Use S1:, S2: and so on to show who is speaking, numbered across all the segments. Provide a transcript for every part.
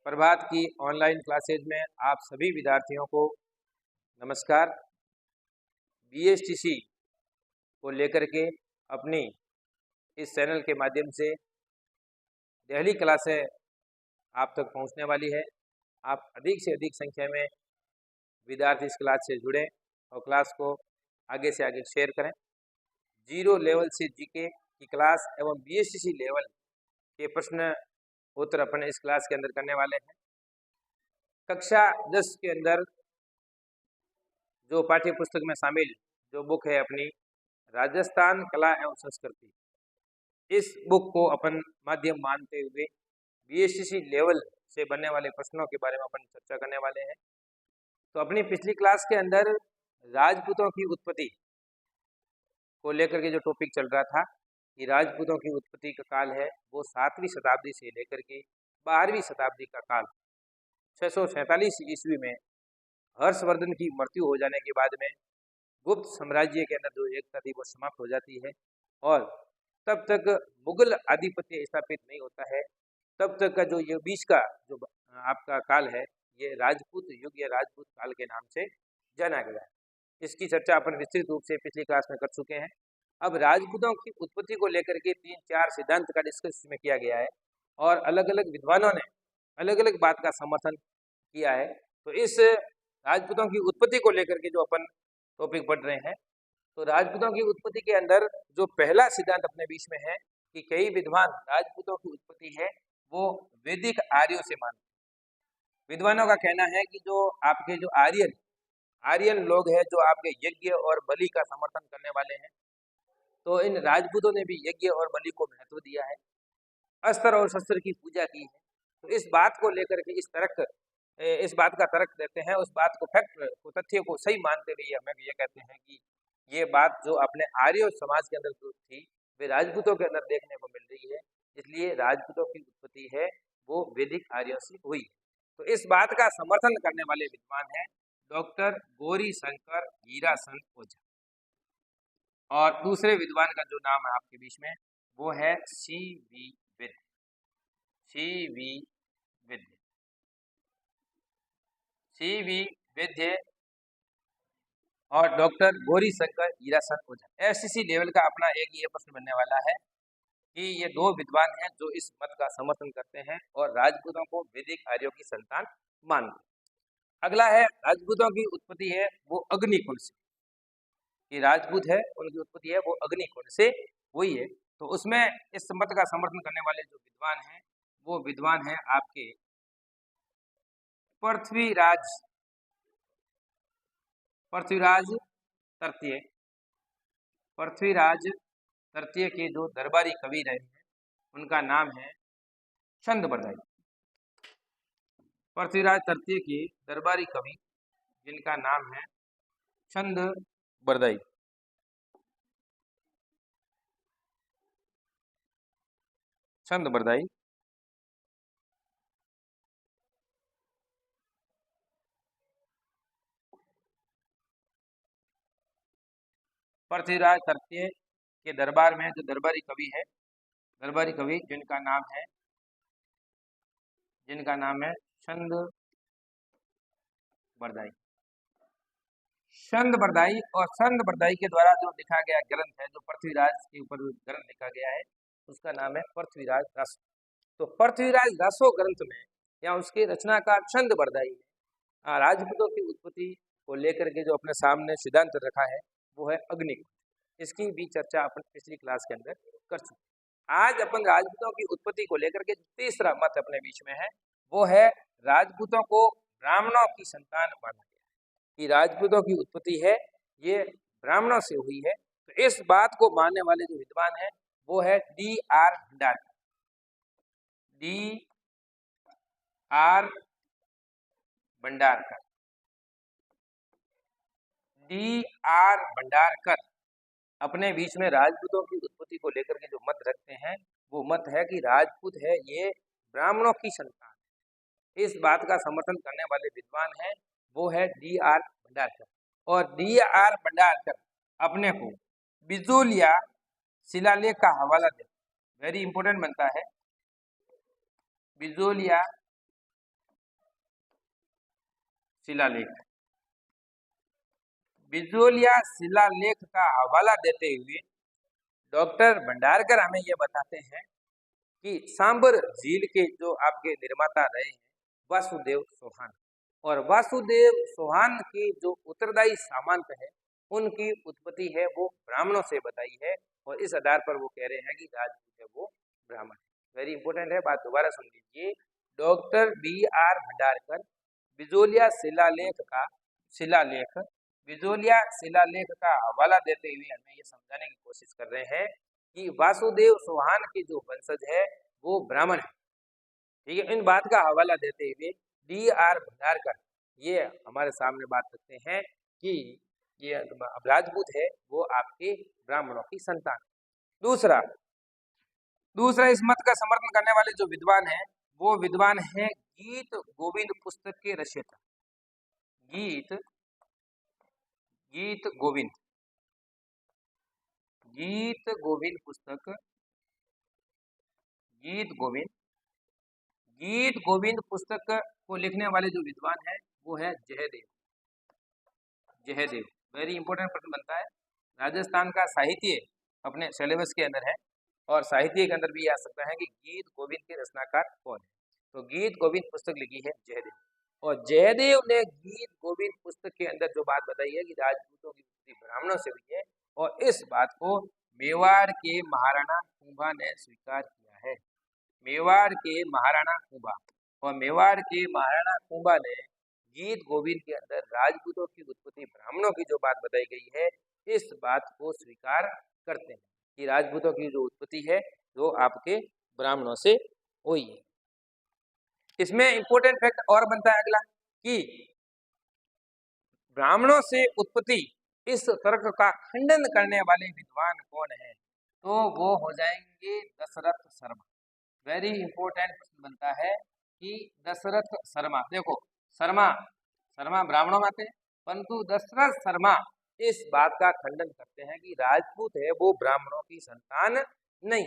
S1: प्रभात की online classes में आप सभी विद्यार्थियों को नमस्कार। बीएसटीसी को लेकर के अपनी इस चैनल के माध्यम से डेली क्लासें आप तक पहुंचने वाली है। आप अधिक से अधिक संख्या में विद्यार्थी इस क्लास से जुड़ें और क्लास को आगे से आगे शेयर करें। जीरो लेवल से जीके की क्लास एवं बीएसटीसी लेवल के प्रश्न उत्तर अपन इस क्लास के अंदर करने वाले हैं। कक्षा 10 के अंदर जो पाठ्य पुस्तक में शामिल जो बुक है अपनी राजस्थान कला एवं संस्कृति, इस बुक को अपन माध्यम मानते हुए बीएसटीसी लेवल से बनने वाले प्रश्नों के बारे में अपन चर्चा करने वाले हैं। तो अपनी पिछली क्लास के अंदर राजपूतों की उत्पत्ति को लेकर के जो टॉपिक चल रहा था कि राजपूतों की उत्पत्ति का काल है वो 7वीं शताब्दी से लेकर के 12वीं शताब्दी का काल 647 ईस्वी में हर्षवर्धन की मृत्यु हो जाने के बाद में गुप्त साम्राज्य के अंदर जो एकता थी वो समाप्त हो जाती है और तब तक मुगल आधिपत्य स्थापित नहीं होता है। तब तक का जो ये बीच का जो आपका काल है ये राजपूत युग या राजपूत काल के नाम से जाना गया है। इसकी चर्चा अपन विस्तृत रूप से पिछली क्लास में कर चुके हैं। अब राजपूतों की उत्पत्ति को लेकर के 3-4 सिद्धांत का डिस्कस में किया गया है और अलग अलग विद्वानों ने अलग अलग बात का समर्थन किया है। तो इस राजपूतों की उत्पत्ति को लेकर के जो अपन टॉपिक पढ़ रहे हैं, तो राजपूतों की उत्पत्ति के अंदर जो पहला सिद्धांत अपने बीच में है कि कई विद्वान राजपूतों की उत्पत्ति है वो वैदिक आर्यों से मानते हैं। विद्वानों का कहना है कि जो आपके जो आर्यन लोग हैं जो आपके यज्ञ और बलि का समर्थन करने वाले हैं, तो इन राजपूतों ने भी यज्ञ और बलि को महत्व दिया है, अस्त्र और शस्त्र की पूजा की है। तो इस बात को लेकर के इस बात का तर्क देते हैं, उस बात को फैक्ट को तथ्य को सही मानते हुए हमें ये कहते हैं कि ये बात जो अपने आर्य समाज के अंदर जो थी वे राजपूतों के अंदर देखने को मिल रही है, इसलिए राजपूतों की उत्पत्ति है वो वैदिक आर्यों से हुई है। तो इस बात का समर्थन करने वाले विद्वान हैं डॉक्टर गौरी शंकर हीरासन ओझा, और दूसरे विद्वान का जो नाम है आपके बीच में वो है सी.वी. विद्य और डॉक्टर गौरी शंकर हीरासन ओझा। एससीसी लेवल का अपना एक ये प्रश्न बनने वाला है कि ये दो विद्वान हैं जो इस मत का समर्थन करते हैं और राजपूतों को वैदिक आर्यों की संतान मानते हैं। अगला है राजपूतों की उत्पत्ति है वो अग्निकुंड से, कि राजपूत है उनकी उत्पत्ति है वो अग्निकुंड से हुई है। तो उसमें इस मत का समर्थन करने वाले जो विद्वान हैं वो विद्वान हैं आपके पृथ्वीराज तृतीय के जो दरबारी कवि रहे हैं उनका नाम है चंद बरदाई। पृथ्वीराज तृतीय के दरबारी कवि जिनका नाम है चंद बरदाई। पृथ्वीराज तृतीय के दरबार में जो दरबारी कवि जिनका नाम है चंद बरदाई। चंद बरदाई और चंद बरदाई के द्वारा जो लिखा गया ग्रंथ है, जो पृथ्वीराज के ऊपर ग्रंथ लिखा गया है उसका नाम है पृथ्वीराज रसो। तो पृथ्वीराज रसो ग्रंथ में या उसके रचनाकार चंद बरदाई ने राजपूतों की उत्पत्ति को लेकर के जो अपने सामने सिद्धांत रखा है वो है अग्निकुंड। इसकी भी चर्चा अपन पिछली क्लास के अंदर कर चुके। आज अपन राजपूतों की उत्पत्ति को लेकर के तीसरा मत अपने बीच में है वो है राजपूतों को ब्राह्मणों की संतान माना गया कि राजपूतों की उत्पत्ति है ये ब्राह्मणों से हुई है। तो इस बात को मानने वाले जो विद्वान है वो है डी.आर. भंडारकर अपने बीच में राजपूतों की उत्पत्ति को लेकर के जो मत रखते हैं वो मत है कि राजपूत है ये ब्राह्मणों की संतान है। इस बात का समर्थन करने वाले विद्वान है वो है डी.आर. भंडारकर। और डी.आर. भंडारकर अपने को बिजोलिया शिलालेख का हवाला देते, वेरी इंपॉर्टेंट बनता है, बिजोलिया शिलालेख। बिजोलिया शिलालेख का हवाला देते हुए डॉक्टर भंडारकर हमें ये बताते हैं कि सांबर झील के जो आपके निर्माता रहे हैं वासुदेव चौहान, और वासुदेव चौहान की जो उत्तरदायी सामंत है उनकी उत्पत्ति है वो ब्राह्मणों से बताई है, और इस आधार पर वो कह रहे हैं कि राजपूत है वो ब्राह्मण है। वेरी इंपॉर्टेंट है, बात दोबारा सुन लीजिए। डॉक्टर BR भंडारकर बिजोलिया शिलालेख का हवाला देते हुए हमें ये समझाने की कोशिश कर रहे हैं कि वासुदेव चौहान के जो वंशज है वो ब्राह्मण है। ठीक है, इन बात का हवाला देते हुए DR भंडारकर ये हमारे सामने बात रखते हैं कि ये राजपूत है वो आपके ब्राह्मणों की संतान। दूसरा इस मत का समर्थन करने वाले जो विद्वान है वो विद्वान है गीत गोविंद पुस्तक के रचयिता गीत गोविंद पुस्तक को लिखने वाले जो विद्वान है वो है जयदेव। वेरी इंपॉर्टेंट प्रश्न बनता है। राजस्थान का साहित्य अपने सिलेबस के अंदर है, और साहित्य के अंदर भी आ सकता है कि गीत गोविंद के रचनाकार कौन है। तो गीत गोविंद पुस्तक लिखी है जयदेव, और जयदेव ने गीत गोविंद पुस्तक के अंदर जो बात बताई है कि राजपूतों की उत्पत्ति ब्राह्मणों से हुई है, और इस बात को मेवाड़ के महाराणा कुंभा ने स्वीकार किया है। मेवाड़ के महाराणा कुंभा ने गीत गोविंद के अंदर राजपूतों की उत्पत्ति ब्राह्मणों की जो बात बताई गई है इस बात को स्वीकार करते हैं कि राजपूतों की जो उत्पत्ति है वो आपके ब्राह्मणों से हुई है। इसमें इंपॉर्टेंट फैक्ट और बनता है अगला कि ब्राह्मणों से उत्पत्ति इस तर्क का खंडन करने वाले विद्वान कौन है, तो वो हो जाएंगे दशरथ शर्मा। वेरी इंपॉर्टेंट प्रश्न बनता है कि दशरथ शर्मा, देखो शर्मा ब्राह्मणों में आते हैं, परंतु दशरथ शर्मा इस बात का खंडन करते हैं कि राजपूत है वो ब्राह्मणों की संतान नहीं।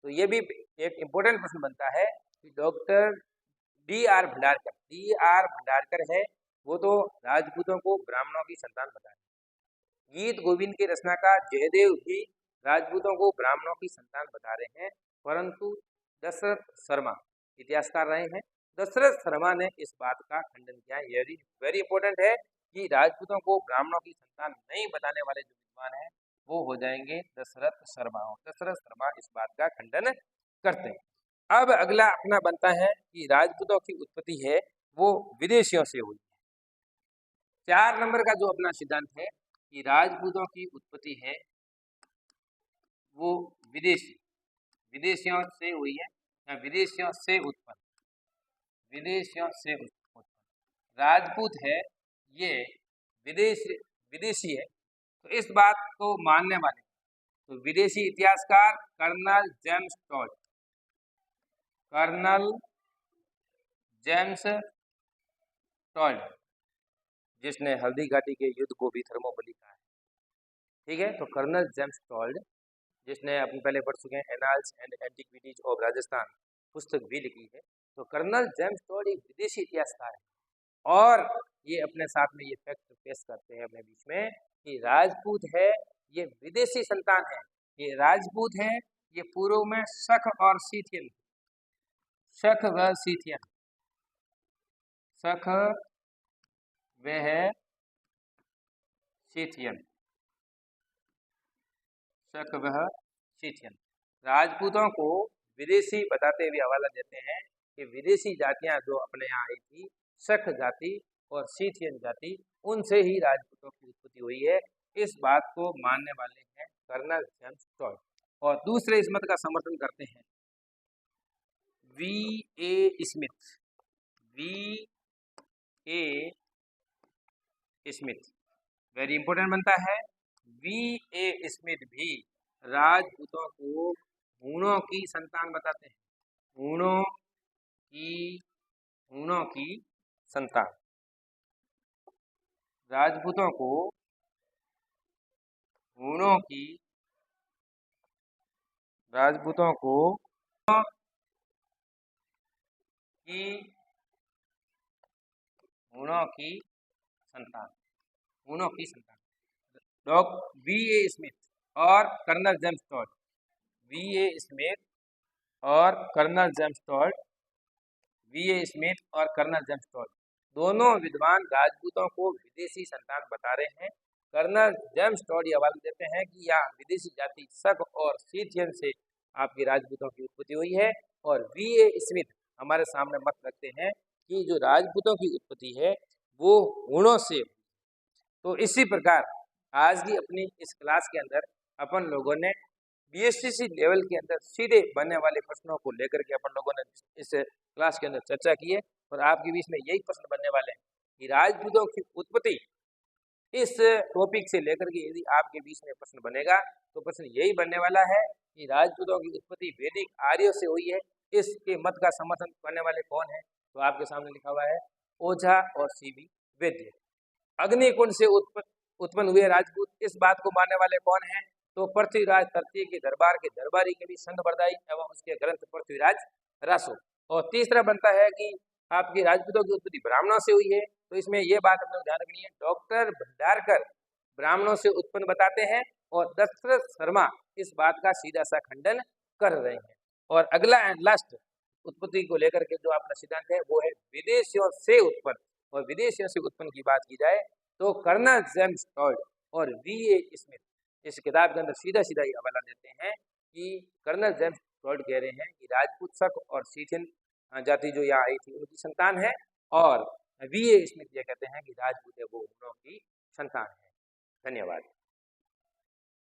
S1: तो ये भी एक इंपॉर्टेंट प्रश्न बनता है कि डॉक्टर DR भंडारकर है वो तो राजपूतों को ब्राह्मणों की संतान बता रहे हैं। गीत गोविंद के रचनाकार जयदेव भी राजपूतों को ब्राह्मणों की संतान बता रहे हैं, परंतु दशरथ शर्मा इतिहासकार रहे हैं, दशरथ शर्मा ने इस बात का खंडन किया है। ये वेरी इंपॉर्टेंट है कि राजपूतों को ब्राह्मणों की संतान नहीं बताने वाले जो विद्वान हैं वो हो जाएंगे दशरथ शर्मा। दशरथ शर्मा इस बात का खंडन करते हैं। अब अगला अपना बनता है कि राजपूतों की उत्पत्ति है वो विदेशियों से हुई है। 4 नंबर का जो अपना सिद्धांत है कि राजपूतों की उत्पत्ति है वो विदेशियों से हुई है, या विदेशियों से उत्पन्न। राजपूत है ये विदेशी है, तो इस बात को मानने वाले तो विदेशी इतिहासकार कर्नल जेम्स टॉड जिसने हल्दी घाटी के युद्ध को भी थर्मोपली कहा है। ठीक है, तो कर्नल जेम्स टॉड जिसने अपने पहले पढ़ चुके हैं annals and antiquities of Rajasthan पुस्तक भी लिखी है। तो कर्नल जेम्स टॉड एक विदेशी इतिहासकार है, और ये अपने साथ में ये फैक्ट पेश करते हैं अपने बीच में कि राजपूत है ये विदेशी संतान है। ये राजपूत है ये पूर्व में शक और सीथियन, शक व सीथियन राजपूतों को विदेशी बताते हुए हवाला देते हैं कि विदेशी जातियां जो अपने यहाँ आई थी, शक जाति और सीथियन जाति, उनसे ही राजपूतों की उत्पत्ति हुई है। इस बात को मानने वाले हैं कर्नल जेम्स टॉड, और दूसरे इस मत का समर्थन करते हैं V.A. स्मिथ। वेरी इंपॉर्टेंट बनता है। V.A. स्मिथ भी राजपूतों को हूणों की संतान बताते हैं, हूणों की संतान। राजपूतों को हूणों की हूणों की संतान, हूणों की संतान। Doctor V.A. स्मिथ और colonel James Tod, V.A. Smith और colonel James Tod, V.A. Smith और कर्नल जेम्स टॉड दोनों विद्वान राजपूतों को विदेशी संतान बता रहे हैं। कर्नल जेम्स टॉड ये हवाला देते हैं कि यह विदेशी जाति शक और सीथियन से आपकी राजपूतों की उत्पत्ति हुई है, और V.A. स्मिथ हमारे सामने मत रखते हैं कि जो राजपूतों की उत्पत्ति है वो हूणों से। तो इसी प्रकार आज की अपनी इस क्लास के अंदर अपन लोगों ने BSc लेवल के अंदर सीधे बनने वाले प्रश्नों को लेकर के अपन लोगों ने इस क्लास के अंदर चर्चा की है, और आपके बीच में यही प्रश्न बनने वाले हैं कि राजपूतों की उत्पत्ति, इस टॉपिक से लेकर के यदि आपके बीच में प्रश्न बनेगा तो प्रश्न यही बनने वाला है कि राजपूतों की उत्पत्ति वैदिक आर्यों से हुई है। इसके मत का समर्थन करने वाले कौन है? तो आपके सामने लिखा हुआ है ओझा और C.V. वैद्य। अग्निकुंड से उत्पन्न हुए राजपूत, इस बात को मानने वाले कौन हैं? तो पृथ्वीराज तृतीय के दरबार के दरबारी के भी संतबरदाई एवं उसके ग्रंथ पृथ्वीराज रासो। और तीसरा बनता है कि आपकी राजपूतों की उत्पत्ति ब्राह्मणों से हुई है। तो इसमें यह बात अपने ध्यान रखनी है, डॉक्टर भंडारकर ब्राह्मणों से उत्पन्न बताते हैं और दशरथ शर्मा इस बात का सीधा सा खंडन कर रहे हैं। और अगला एंड लास्ट उत्पत्ति को लेकर के जो अपना सिद्धांत है वो है विदेशियों से उत्पन्न। और विदेशियों से उत्पन्न की बात की जाए तो कर्नल जेम्स टॉड और V.A. स्मिथ इस किताब के अंदर सीधा सीधा ये हवाला देते हैं कि कर्नल जेम्स टॉड कह रहे हैं कि राजपूत शक और सीथियन जाति जो यहाँ आई थी उनकी संतान है, और V.A. स्मिथ ये कहते हैं कि राजपूत है वो हूणों की संतान है। धन्यवाद।